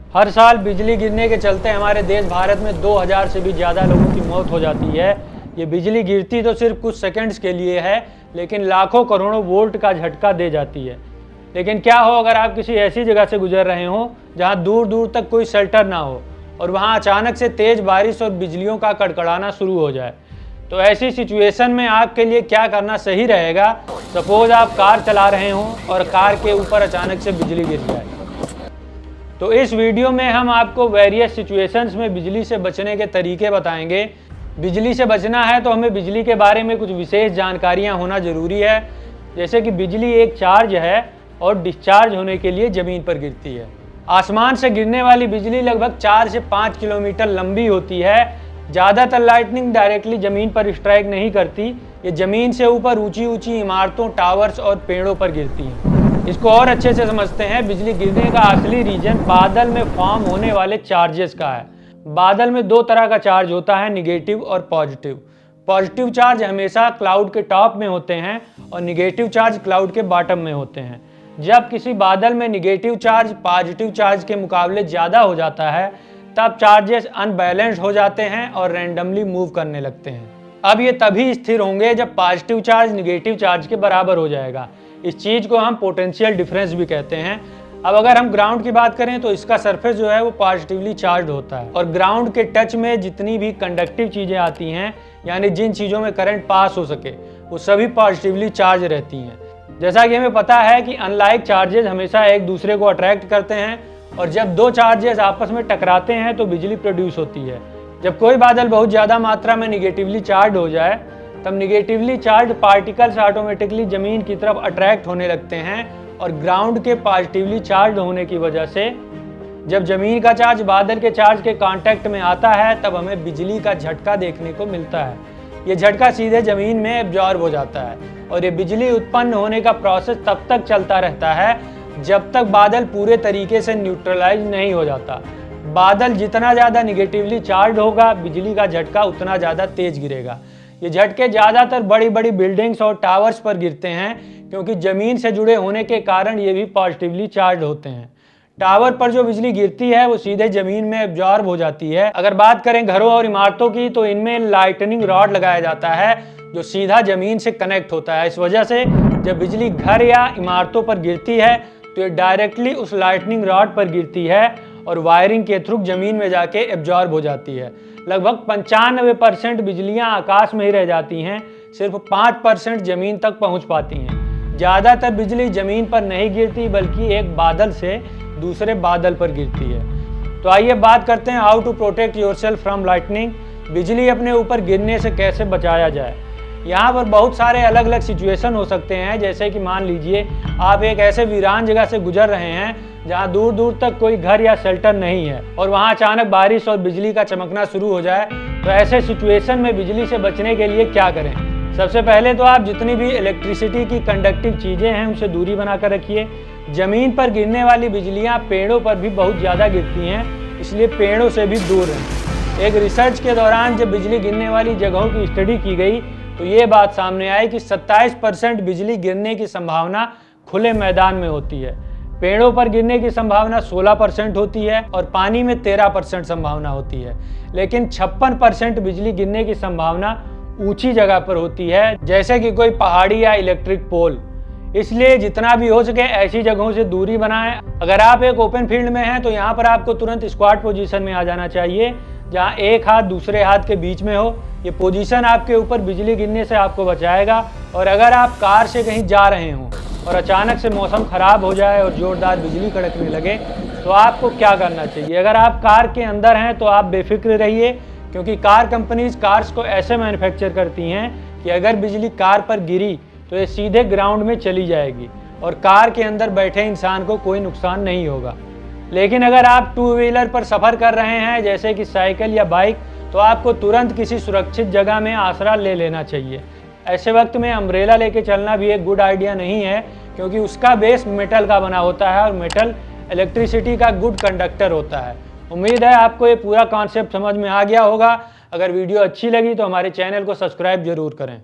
हर साल बिजली गिरने के चलते हमारे देश भारत में 2000 से भी ज़्यादा लोगों की मौत हो जाती है। ये बिजली गिरती तो सिर्फ कुछ सेकंड्स के लिए है, लेकिन लाखों करोड़ों वोल्ट का झटका दे जाती है। लेकिन क्या हो अगर आप किसी ऐसी जगह से गुजर रहे हो जहाँ दूर दूर तक कोई शेल्टर ना हो और वहाँ अचानक से तेज़ बारिश और बिजलियों का कड़कड़ाना शुरू हो जाए। तो ऐसी सिचुएशन में आपके लिए क्या करना सही रहेगा। सपोज आप कार चला रहे हो और कार के ऊपर अचानक से बिजली गिर जाए। तो इस वीडियो में हम आपको वेरियस सिचुएशंस में बिजली से बचने के तरीके बताएंगे। बिजली से बचना है तो हमें बिजली के बारे में कुछ विशेष जानकारियां होना ज़रूरी है, जैसे कि बिजली एक चार्ज है और डिस्चार्ज होने के लिए ज़मीन पर गिरती है। आसमान से गिरने वाली बिजली लगभग 4 से 5 किलोमीटर लंबी होती है। ज़्यादातर लाइटनिंग डायरेक्टली ज़मीन पर स्ट्राइक नहीं करती, ये ज़मीन से ऊपर ऊंची ऊंची इमारतों, टावर्स और पेड़ों पर गिरती हैं। इसको और अच्छे से समझते हैं। बिजली गिरने का असली रीजन बादल में फॉर्म होने वाले चार्जेस का है। बादल में दो तरह का चार्ज होता है, निगेटिव और पॉजिटिव। पॉजिटिव चार्ज हमेशा क्लाउड के टॉप में होते हैं और निगेटिव चार्ज क्लाउड के बॉटम में होते हैं। जब किसी बादल में निगेटिव चार्ज पॉजिटिव चार्ज के मुकाबले ज़्यादा हो जाता है, तब चार्जेस अनबैलेंस्ड हो जाते हैं और रैंडमली मूव करने लगते हैं। अब ये तभी स्थिर होंगे जब पॉजिटिव चार्ज निगेटिव चार्ज के बराबर हो जाएगा। इस चीज़ को हम पोटेंशियल डिफरेंस भी कहते हैं। अब अगर हम ग्राउंड की बात करें तो इसका सरफेस जो है वो पॉजिटिवली चार्ज होता है और ग्राउंड के टच में जितनी भी कंडक्टिव चीज़ें आती हैं, यानी जिन चीज़ों में करंट पास हो सके, वो सभी पॉजिटिवली चार्ज रहती हैं। जैसा कि हमें पता है कि अनलाइक चार्जेस हमेशा एक दूसरे को अट्रैक्ट करते हैं और जब दो चार्जेस आपस में टकराते हैं तो बिजली प्रोड्यूस होती है। जब कोई बादल बहुत ज़्यादा मात्रा में निगेटिवली चार्ज हो जाए, तब निगेटिवली चार्ज पार्टिकल्स ऑटोमेटिकली ज़मीन की तरफ अट्रैक्ट होने लगते हैं और ग्राउंड के पॉजिटिवली चार्ज होने की वजह से जब ज़मीन का चार्ज बादल के चार्ज के कांटेक्ट में आता है, तब हमें बिजली का झटका देखने को मिलता है। ये झटका सीधे ज़मीन में एब्जॉर्ब हो जाता है और ये बिजली उत्पन्न होने का प्रोसेस तब तक चलता रहता है जब तक बादल पूरे तरीके से न्यूट्रलाइज नहीं हो जाता। बादल जितना ज़्यादा निगेटिवली चार्ज होगा, बिजली का झटका उतना ज़्यादा तेज गिरेगा। ये झटके ज़्यादातर बड़ी बड़ी बिल्डिंग्स और टावर्स पर गिरते हैं, क्योंकि ज़मीन से जुड़े होने के कारण ये भी पॉजिटिवली चार्ज होते हैं। टावर पर जो बिजली गिरती है वो सीधे ज़मीन में एब्जॉर्ब हो जाती है। अगर बात करें घरों और इमारतों की, तो इनमें लाइटनिंग रॉड लगाया जाता है जो सीधा ज़मीन से कनेक्ट होता है। इस वजह से जब बिजली घर या इमारतों पर गिरती है तो ये डायरेक्टली उस लाइटनिंग रॉड पर गिरती है और वायरिंग के थ्रू ज़मीन में जाके एब्जॉर्ब हो जाती है। लगभग 95% बिजलियां आकाश में ही रह जाती हैं, सिर्फ 5% ज़मीन तक पहुंच पाती हैं। ज़्यादातर बिजली ज़मीन पर नहीं गिरती, बल्कि एक बादल से दूसरे बादल पर गिरती है। तो आइए बात करते हैं how to protect yourself from lightning. बिजली अपने ऊपर गिरने से कैसे बचाया जाए। यहाँ पर बहुत सारे अलग अलग सिचुएशन हो सकते हैं, जैसे कि मान लीजिए आप एक ऐसे वीरान जगह से गुजर रहे हैं जहाँ दूर दूर तक कोई घर या शेल्टर नहीं है और वहाँ अचानक बारिश और बिजली का चमकना शुरू हो जाए। तो ऐसे सिचुएशन में बिजली से बचने के लिए क्या करें। सबसे पहले तो आप जितनी भी इलेक्ट्रिसिटी की कंडक्टिव चीज़ें हैं उनसे दूरी बनाकर रखिए। ज़मीन पर गिरने वाली बिजलियाँ पेड़ों पर भी बहुत ज़्यादा गिरती हैं, इसलिए पेड़ों से भी दूर रहें। एक रिसर्च के दौरान जब बिजली गिरने वाली जगहों की स्टडी की गई तो ये बात सामने आई कि 27% बिजली गिरने की संभावना खुले मैदान में होती है, पेड़ों पर गिरने की संभावना 16% होती है और पानी में 13% संभावना होती है। लेकिन 56% बिजली गिरने की संभावना ऊंची जगह पर होती है, जैसे कि कोई पहाड़ी या इलेक्ट्रिक पोल। इसलिए जितना भी हो सके ऐसी जगहों से दूरी बनाएं। अगर आप एक ओपन फील्ड में हैं तो यहाँ पर आपको तुरंत स्क्वाट पोजीशन में आ जाना चाहिए, जहाँ एक हाथ दूसरे हाथ के बीच में हो। ये पोजीशन आपके ऊपर बिजली गिरने से आपको बचाएगा। और अगर आप कार से कहीं जा रहे हों और अचानक से मौसम ख़राब हो जाए और ज़ोरदार बिजली कड़कने लगे, तो आपको क्या करना चाहिए। अगर आप कार के अंदर हैं तो आप बेफिक्र रहिए, क्योंकि कार कंपनीज कार्स को ऐसे मैन्युफैक्चर करती हैं कि अगर बिजली कार पर गिरी तो ये सीधे ग्राउंड में चली जाएगी और कार के अंदर बैठे इंसान को कोई नुकसान नहीं होगा। लेकिन अगर आप टू व्हीलर पर सफ़र कर रहे हैं, जैसे कि साइकिल या बाइक, तो आपको तुरंत किसी सुरक्षित जगह में आसरा ले लेना चाहिए। ऐसे वक्त में अम्ब्रेला लेके चलना भी एक गुड आइडिया नहीं है, क्योंकि उसका बेस मेटल का बना होता है और मेटल इलेक्ट्रिसिटी का गुड कंडक्टर होता है। उम्मीद है आपको ये पूरा कॉन्सेप्ट समझ में आ गया होगा। अगर वीडियो अच्छी लगी तो हमारे चैनल को सब्सक्राइब जरूर करें।